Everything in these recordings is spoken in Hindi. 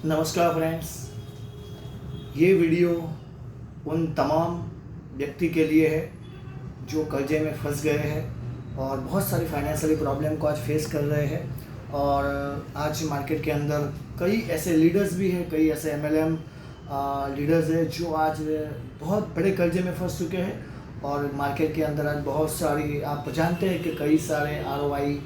नमस्कार फ्रेंड्स। ये वीडियो उन तमाम व्यक्ति के लिए है जो कर्जे में फंस गए हैं और बहुत सारी फाइनेंशियली प्रॉब्लम को आज फेस कर रहे हैं। और आज मार्केट के अंदर कई ऐसे लीडर्स भी हैं, कई ऐसे एमएलएम लीडर्स हैं जो आज बहुत बड़े कर्जे में फंस चुके हैं। और मार्केट के अंदर आज बहुत सारी, आप जानते हैं कि कई सारे आरओआई,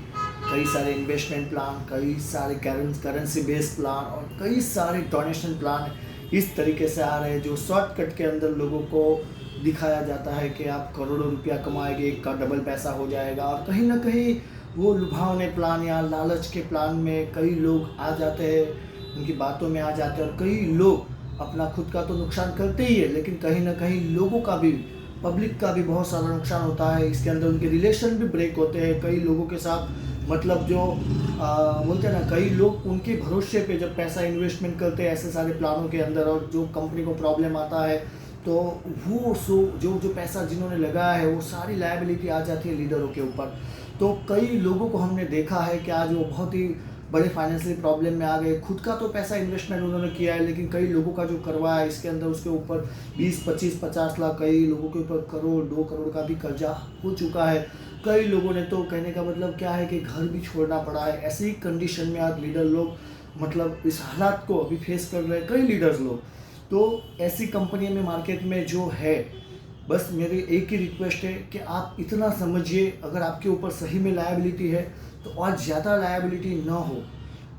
कई सारे इन्वेस्टमेंट प्लान, कई सारे करेंसी बेस्ड प्लान और कई सारे डोनेशन प्लान इस तरीके से आ रहे हैं जो शॉर्टकट के अंदर लोगों को दिखाया जाता है कि आप करोड़ों रुपया कमाएंगे, एक का डबल पैसा हो जाएगा। और कहीं ना कहीं वो लुभावने प्लान या लालच के प्लान में कई लोग आ जाते हैं, उनकी बातों में आ जाते हैं। और कई लोग अपना खुद का तो नुकसान करते ही है, लेकिन कहीं ना कहीं लोगों का भी, पब्लिक का भी बहुत सारा नुकसान होता है। इसके अंदर उनके रिलेशन भी ब्रेक होते हैं कई लोगों के साथ। मतलब जो बोलते हैं ना, कई लोग उनके भरोसे पे जब पैसा इन्वेस्टमेंट करते हैं ऐसे सारे प्लानों के अंदर, और जो कंपनी को प्रॉब्लम आता है तो वो जो पैसा जिन्होंने लगाया है वो सारी लायबिलिटी आ जाती है लीडरों के ऊपर। तो कई लोगों को हमने देखा है कि आज वो बहुत ही बड़े फाइनेंशियल प्रॉब्लम में आ गए। खुद का तो पैसा इन्वेस्टमेंट उन्होंने किया है, लेकिन कई लोगों का जो करवाया है इसके अंदर उसके ऊपर 20-25-50 लाख, कई लोगों के ऊपर करोड़ 2 करोड़ का भी कर्जा हो चुका है। कई लोगों ने तो, कहने का मतलब क्या है कि घर भी छोड़ना पड़ा है। ऐसी कंडीशन में आज लीडर लोग मतलब इस हालात को अभी फेस कर रहे हैं कई लीडर्स लोग। तो ऐसी कंपनी में मार्केट में जो है, बस मेरी एक ही रिक्वेस्ट है कि आप इतना समझिए, अगर आपके ऊपर सही में लायबिलिटी है तो और ज़्यादा लायबिलिटी ना हो,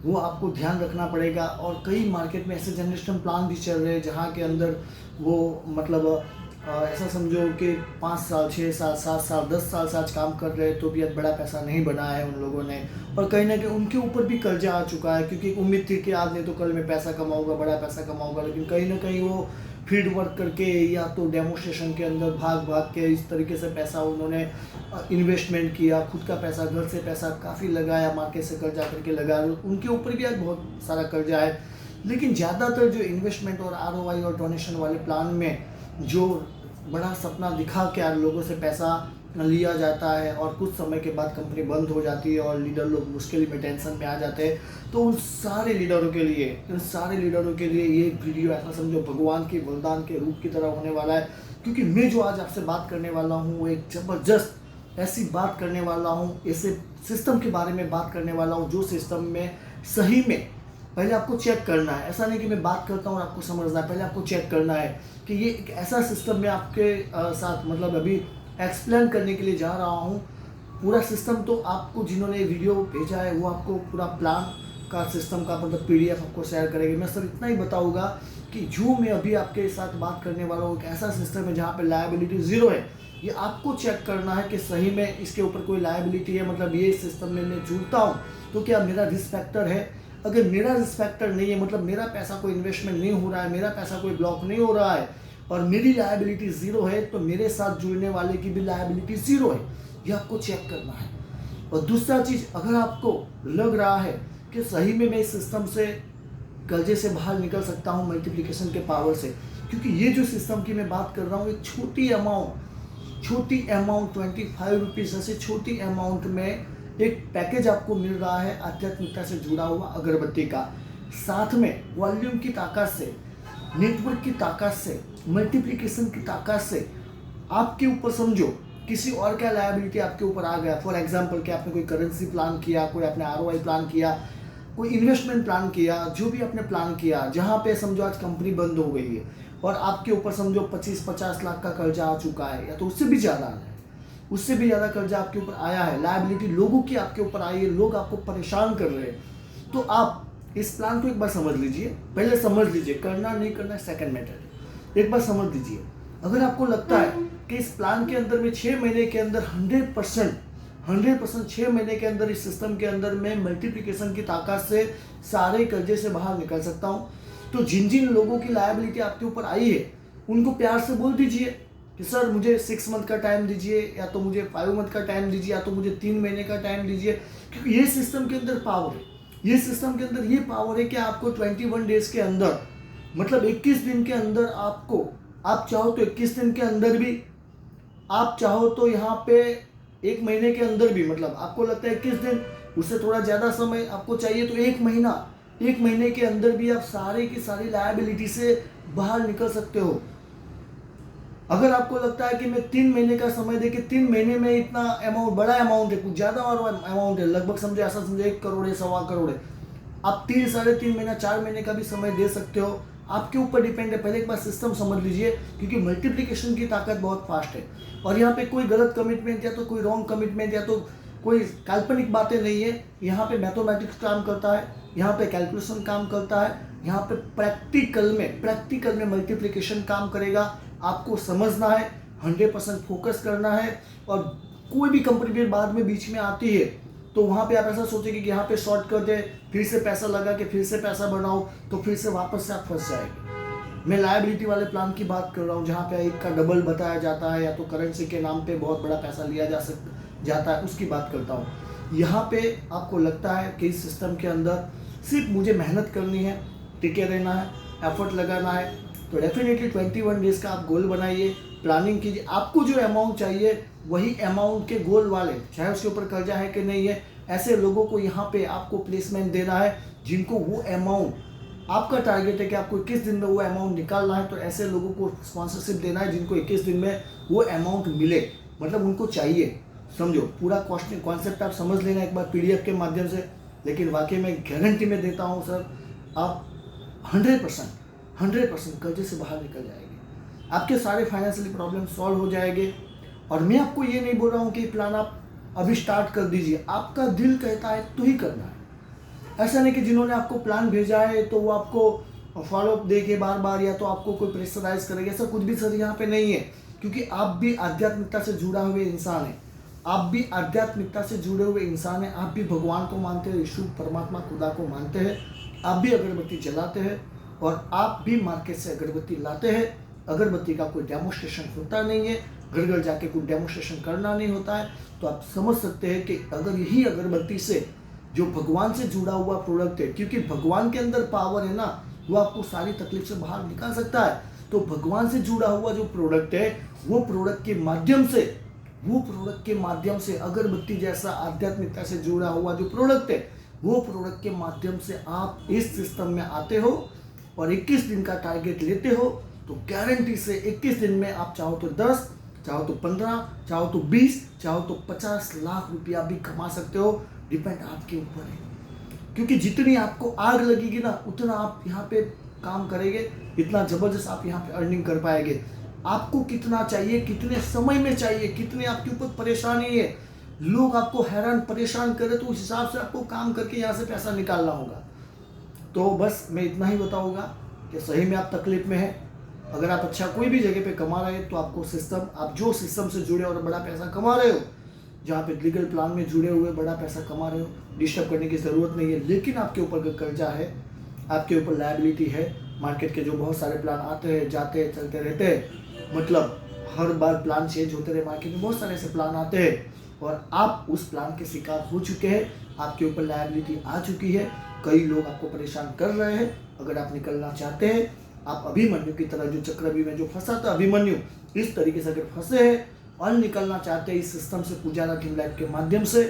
वो आपको ध्यान रखना पड़ेगा। और कई मार्केट में ऐसे जनरेशन प्लान भी चल रहे हैं जहाँ के अंदर वो मतलब ऐसा समझो कि 5 साल 6 साल 7 साल 10 साल से आज काम कर रहे हैं तो भी आज बड़ा पैसा नहीं बनाया है उन लोगों ने। और कहीं ना कहीं उनके ऊपर भी कर्जा आ चुका है, क्योंकि उम्मीद थी कि आज नहीं तो कल में पैसा कमाऊंगा, बड़ा पैसा कमाऊंगा। लेकिन कहीं ना कहीं वो फील्ड वर्क करके या तो डेमोस्ट्रेशन के अंदर भाग भाग के इस तरीके से पैसा उन्होंने इन्वेस्टमेंट किया, खुद का पैसा, घर से पैसा काफ़ी लगाया, मार्केट से कर्जा करके लगाया, उनके ऊपर भी आज बहुत सारा कर्जा है। लेकिन ज़्यादातर जो इन्वेस्टमेंट और आरओआई और डोनेशन वाले प्लान में जो बड़ा सपना दिखा के आज लोगों से पैसा लिया जाता है और कुछ समय के बाद कंपनी बंद हो जाती है और लीडर लोग मुश्किल में, टेंशन में आ जाते हैं, तो उन सारे लीडरों के लिए ये वीडियो ऐसा समझो भगवान के वरदान के रूप की तरह होने वाला है। क्योंकि मैं जो आज आपसे बात करने वाला हूँ वो एक ज़बरदस्त ऐसी बात करने वाला हूँ, ऐसे सिस्टम के बारे में बात करने वाला हूँ जो सिस्टम में सही में पहले आपको चेक करना है। ऐसा नहीं कि मैं बात करता हूँ और आपको समझना है, पहले आपको चेक करना है कि ये एक ऐसा सिस्टम मैं आपके साथ मतलब अभी एक्सप्लेन करने के लिए जा रहा हूँ। पूरा सिस्टम तो आपको, जिन्होंने वीडियो भेजा है वो आपको पूरा प्लान का सिस्टम का मतलब पीडीएफ आपको शेयर करेंगे। मैं सिर्फ इतना ही बताऊँगा कि जो मैं अभी आपके साथ बात करने वाला हूँ एक ऐसा सिस्टम है जहाँ पे लायबिलिटी ज़ीरो है। ये आपको चेक करना है कि सही में इसके ऊपर कोई लायबिलिटी है, मतलब ये सिस्टम में मैं जुड़ता हूँ तो क्या मेरा रिस्क फैक्टर है। अगर मेरा रिस्क फैक्टर नहीं है, मतलब मेरा पैसा कोई इन्वेस्टमेंट नहीं हो रहा है, मेरा पैसा कोई ब्लॉक नहीं हो रहा है और मेरी लायबिलिटी ज़ीरो है, तो मेरे साथ जुड़ने वाले की भी लायबिलिटी ज़ीरो है। ये आपको चेक करना है। और दूसरा चीज़, अगर आपको लग रहा है कि सही में मैं इस सिस्टम से कर्जे से बाहर निकल सकता हूँ मल्टीप्लिकेशन के पावर से, क्योंकि ये जो सिस्टम की मैं बात कर रहा हूँ एक छोटी अमाउंट 25 रुपीज़ से छोटी अमाउंट में एक पैकेज आपको मिल रहा है आध्यात्मिकता से जुड़ा हुआ अगरबत्ती का, साथ में वॉल्यूम की ताकत से, नेटवर्क की ताकत से, मल्टीप्लिकेशन की ताकत से आपके ऊपर समझो किसी और का लायबिलिटी आपके ऊपर आ गया। फॉर एग्जांपल कि आपने कोई करेंसी प्लान किया, कोई आपने आरओआई प्लान किया, कोई इन्वेस्टमेंट प्लान किया, जो भी आपने प्लान किया, जहाँ पे समझो आज कंपनी बंद हो गई है और आपके ऊपर समझो 25-50 लाख का कर्जा आ चुका है या तो उससे भी ज़्यादा है, उससे भी ज़्यादा कर्जा आपके ऊपर आया है, लायबिलिटी लोगों की आपके ऊपर आई है, लोग आपको परेशान कर रहे हैं, तो आप इस प्लान को एक बार समझ लीजिए। पहले समझ लीजिए, करना नहीं करना सेकंड मैटर, एक बार समझ लीजिए। अगर आपको लगता है कि इस प्लान के अंदर में 6 महीने के अंदर 100% 6 महीने के अंदर इस सिस्टम के अंदर मैं मल्टीप्लिकेशन की ताकत से सारे कर्जे से बाहर निकल सकता हूँ, तो जिन जिन लोगों की लायबिलिटी आपके ऊपर आई है उनको प्यार से बोल दीजिए कि सर मुझे 6 मंथ का टाइम दीजिए, या तो मुझे 5 मंथ का टाइम दीजिए, या तो मुझे 3 महीने का टाइम दीजिए। क्योंकि ये सिस्टम के अंदर पावर है, ये सिस्टम के अंदर ये पावर है कि आपको 21 डेज के अंदर, मतलब 21 दिन के अंदर आपको, आप चाहो तो 21 दिन के अंदर भी, आप चाहो तो यहाँ पे 1 महीने के अंदर भी, मतलब आपको लगता है 21 दिन, उससे थोड़ा ज़्यादा समय आपको चाहिए तो 1 महीना, 1 महीने के अंदर भी आप सारे की सारी लायबिलिटी से बाहर निकल सकते हो। अगर आपको लगता है कि मैं 3 महीने का समय दे के 3 महीने में इतना अमाउंट, बड़ा अमाउंट है, कुछ ज़्यादा और अमाउंट है, लगभग समझे ऐसा समझे 1 करोड़ है, 1.25 करोड़ है, आप 3 साढ़े 3 महीना 4 महीने का भी समय दे सकते हो। आपके ऊपर डिपेंड है। पहले एक बार सिस्टम समझ लीजिए, क्योंकि मल्टीप्लिकेशन की ताकत बहुत फास्ट है और यहाँ पे कोई गलत कमिटमेंट या तो कोई रॉन्ग कमिटमेंट या तो कोई काल्पनिक बातें नहीं है। यहाँ पे मैथमेटिक्स काम करता है, यहाँ पे कैलकुलेशन काम करता है, यहाँ पे प्रैक्टिकल में मल्टीप्लिकेशन काम करेगा। आपको समझना है, 100% फोकस करना है। और कोई भी कंपनी फिर बाद में बीच में आती है तो वहाँ पे आप ऐसा सोचेंगे कि यहाँ पे शॉर्ट कर दे, फिर से पैसा लगा के फिर से पैसा बनाओ, तो फिर से वापस से आप फंस जाएंगे। मैं लायबिलिटी वाले प्लान की बात कर रहा हूँ, जहाँ पे एक का डबल बताया जाता है या तो करेंसी के नाम पे बहुत बड़ा पैसा लिया जाता है, उसकी बात करता हूँ। यहाँ पे आपको लगता है कि इस सिस्टम के अंदर सिर्फ मुझे मेहनत करनी है, टिके रहना है, एफर्ट लगाना है, तो डेफिनेटली 21 डेज का आप गोल बनाइए, प्लानिंग कीजिए। आपको जो अमाउंट चाहिए वही अमाउंट के गोल वाले, चाहे उसके ऊपर कर्जा है कि नहीं है, ऐसे लोगों को यहाँ पे आपको प्लेसमेंट देना है जिनको वो अमाउंट, आपका टारगेट है कि आपको 21 दिन में वो अमाउंट निकालना है, तो ऐसे लोगों को स्पॉन्सरशिप देना है जिनको 21 दिन में वो अमाउंट मिले, मतलब उनको चाहिए। समझो, पूरा कॉन्सेप्ट आप समझ लेना एक बार PDF के माध्यम से। लेकिन वाकई में गारंटी में देता हूँ सर, आप 100% कर्जे से बाहर निकल जाएंगे, आपके सारे फाइनेंशियली प्रॉब्लम सॉल्व हो जाएंगे। और मैं आपको ये नहीं बोल रहा हूँ कि प्लान आप अभी स्टार्ट कर दीजिए, आपका दिल कहता है तो ही करना है। ऐसा नहीं कि जिन्होंने आपको प्लान भेजा है तो वो आपको फॉलोअप दे के बार बार या तो आपको कोई प्रेशराइज करेगा, ऐसा कुछ भी सर यहाँ पे नहीं है। क्योंकि आप भी आध्यात्मिकता से जुड़ा हुए इंसान हैं, आप भी आध्यात्मिकता से जुड़े हुए इंसान हैं, आप भी भगवान को मानते हैं, यीशु परमात्मा खुदा को मानते हैं, आप भी अगरबत्ती जलाते हैं और आप भी मार्केट से अगरबत्ती लाते हैं। अगरबत्ती का कोई डेमोस्ट्रेशन होता नहीं है, घर घर जाके कोई डेमोस्ट्रेशन करना नहीं होता है। तो आप समझ सकते हैं कि अगर यही अगरबत्ती से जो भगवान से जुड़ा हुआ प्रोडक्ट है, क्योंकि भगवान के अंदर पावर है ना, वो आपको सारी तकलीफ से बाहर निकाल सकता है। तो भगवान से जुड़ा हुआ जो प्रोडक्ट है, वो प्रोडक्ट के माध्यम से अगरबत्ती जैसा आध्यात्मिकता से जुड़ा हुआ जो प्रोडक्ट है, वो प्रोडक्ट के माध्यम से आप इस सिस्टम में आते हो और 21 दिन का टारगेट लेते हो, तो गारंटी से 21 दिन में आप चाहो तो 10, चाहो तो 15, चाहो तो 20, चाहो तो 50 लाख रुपया भी कमा सकते हो। डिपेंड आपके ऊपर है, क्योंकि जितनी आपको आग लगेगी ना, उतना आप यहाँ पे काम करेंगे, इतना ज़बरदस्त आप यहाँ पे अर्निंग कर पाएंगे। आपको कितना चाहिए, कितने समय में चाहिए, कितने आपके ऊपर परेशानी है, लोग आपको हैरान परेशान करें, तो उस हिसाब से आपको काम करके यहाँ से पैसा निकालना होगा। तो बस मैं इतना ही बताऊँगा कि सही में आप तकलीफ में हैं। अगर आप अच्छा कोई भी जगह पे कमा रहे हैं तो आपको सिस्टम, आप जो सिस्टम से जुड़े और बड़ा पैसा कमा रहे हो, जहाँ पे लीगल प्लान में जुड़े हुए बड़ा पैसा कमा रहे हो, डिस्टर्ब करने की ज़रूरत नहीं है। लेकिन आपके ऊपर अगर कर्जा है, आपके ऊपर लायबिलिटी है, मार्केट के जो बहुत सारे प्लान आते हैं जाते हैं चलते रहते हैं, मतलब हर बार प्लान चेंज होते रहे, मार्केट में बहुत सारे ऐसे प्लान आते हैं और आप उस प्लान के शिकार हो चुके हैं, आपके ऊपर लायबिलिटी आ चुकी है, कई लोग आपको परेशान कर रहे हैं। अगर आप निकलना चाहते हैं, आप अभिमन्यु की तरह, जो चक्रव्यूह में जो फंसा था अभिमन्यु, इस तरीके से अगर फंसे हैं और निकलना चाहते हैं इस सिस्टम से, पुजारा ड्रीम लाइफ के माध्यम से,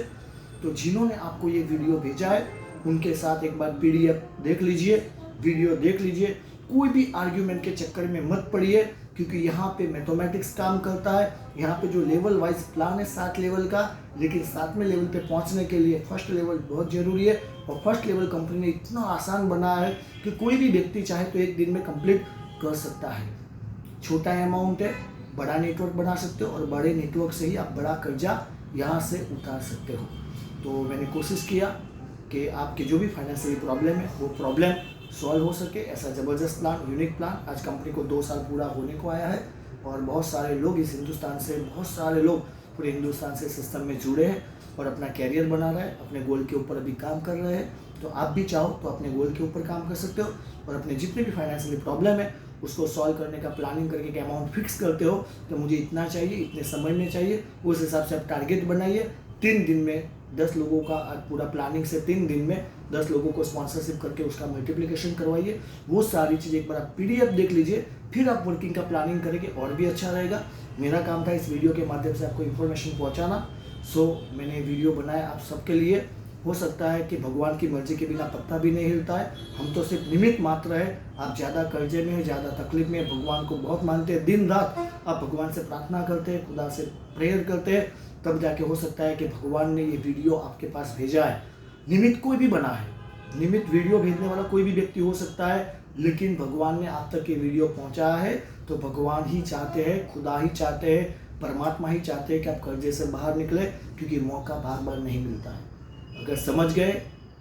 तो जिन्होंने आपको ये वीडियो भेजा है उनके साथ एक बार PDF देख लीजिए, वीडियो देख लीजिए। कोई भी आर्ग्यूमेंट के चक्कर में मत पड़िए, क्योंकि यहाँ पे मैथमेटिक्स काम करता है। यहाँ पे जो लेवल वाइज प्लान है 7 लेवल का, लेकिन 7वें लेवल पे पहुँचने के लिए फर्स्ट लेवल बहुत ज़रूरी है। और फर्स्ट लेवल कंपनी ने इतना आसान बनाया है कि कोई भी व्यक्ति चाहे तो 1 दिन में कंप्लीट कर सकता है। छोटा अमाउंट है, बड़ा नेटवर्क बना सकते हो और बड़े नेटवर्क से ही आप बड़ा कर्जा यहाँ से उतार सकते हो। तो मैंने कोशिश किया कि आपके जो भी फाइनेंशियली प्रॉब्लम है वो प्रॉब्लम सॉल्व हो सके। ऐसा ज़बरदस्त प्लान, यूनिक प्लान, आज कंपनी को 2 साल पूरा होने को आया है और बहुत सारे लोग इस हिंदुस्तान से, बहुत सारे लोग पूरे हिंदुस्तान से सिस्टम में जुड़े हैं और अपना कैरियर बना रहे हैं, अपने गोल के ऊपर अभी काम कर रहे हैं। तो आप भी चाहो तो अपने गोल के ऊपर काम कर सकते हो और अपने जितने भी फाइनेंशियली प्रॉब्लम है उसको सॉल्व करने का प्लानिंग करके एक अमाउंट फिक्स करते हो कि मुझे इतना चाहिए, इतने समय में चाहिए, उस हिसाब से आप टारगेट बनाइए। 3 दिन में 10 लोगों का, पूरा प्लानिंग से 3 दिन में 10 लोगों को स्पॉन्सरशिप करके उसका मल्टीप्लिकेशन करवाइए। वो सारी चीज़ एक बार आप PDF देख लीजिए, फिर आप वर्किंग का प्लानिंग करेंगे और भी अच्छा रहेगा। मेरा काम था इस वीडियो के माध्यम से आपको इन्फॉर्मेशन पहुँचाना। सो मैंने वीडियो बनाया आप सबके लिए हो सकता है कि भगवान की मर्जी के बिना पत्ता भी नहीं हिलता है, हम तो सिर्फ निमित्त मात्र है। आप ज़्यादा कर्जे में हैं, ज़्यादा तकलीफ में, भगवान को बहुत मानते हैं, दिन रात आप भगवान से प्रार्थना करते हैं, खुदा से प्रेयर करते हैं, तब जाके हो सकता है कि भगवान ने ये वीडियो आपके पास भेजा है। निमित्त कोई भी बना है, निमित्त वीडियो भेजने वाला कोई भी व्यक्ति हो सकता है, लेकिन भगवान ने आप तक ये वीडियो पहुंचाया है तो भगवान ही चाहते हैं, खुदा ही चाहते हैं, परमात्मा ही चाहते हैं कि आप कर्जे से बाहर निकले, क्योंकि मौका बार बार नहीं मिलता है। अगर समझ गए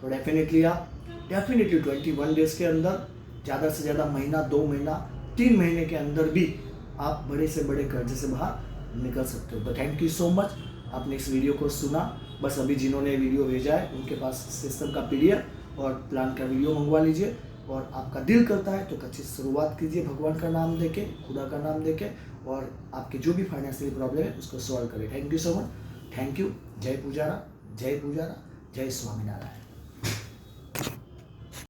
तो डेफिनेटली 21 डेज के अंदर, ज़्यादा से ज़्यादा महीना, 2 महीना, 3 महीने के अंदर भी आप बड़े से बड़े कर्जे से बाहर निकल सकते हो। तो थैंक यू सो मच, आपने इस वीडियो को सुना। बस अभी जिन्होंने वीडियो भेजा है उनके पास सिस्टम का PDF और प्लान का वीडियो मंगवा लीजिए, और आपका दिल करता है तो अच्छी शुरुआत कीजिए भगवान का नाम लेके, खुदा का नाम लेके, और आपके जो भी फाइनेंशियल प्रॉब्लम है उसको सॉल्व करें। Thank you so much, thank you. जय पुजारा, जय पुजारा, जय स्वामीनारायण।